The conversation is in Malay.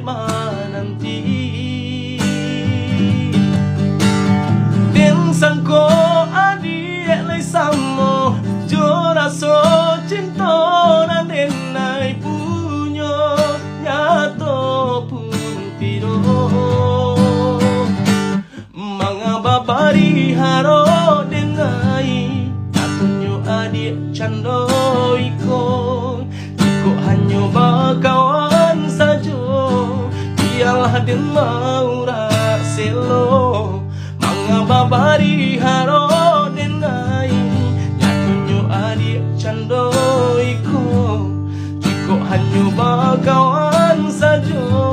mananti. Den sangko adi lay samo jora so cinta na denai punyo nyato pun tiro. Mga babari haro denai atunyo adi candoi ko. Iko hanyo bakawan sajo biarlah den maura selo. Mga babari haro denai nyatunyo adi candoi ko. Iko hanyo bakawan sajo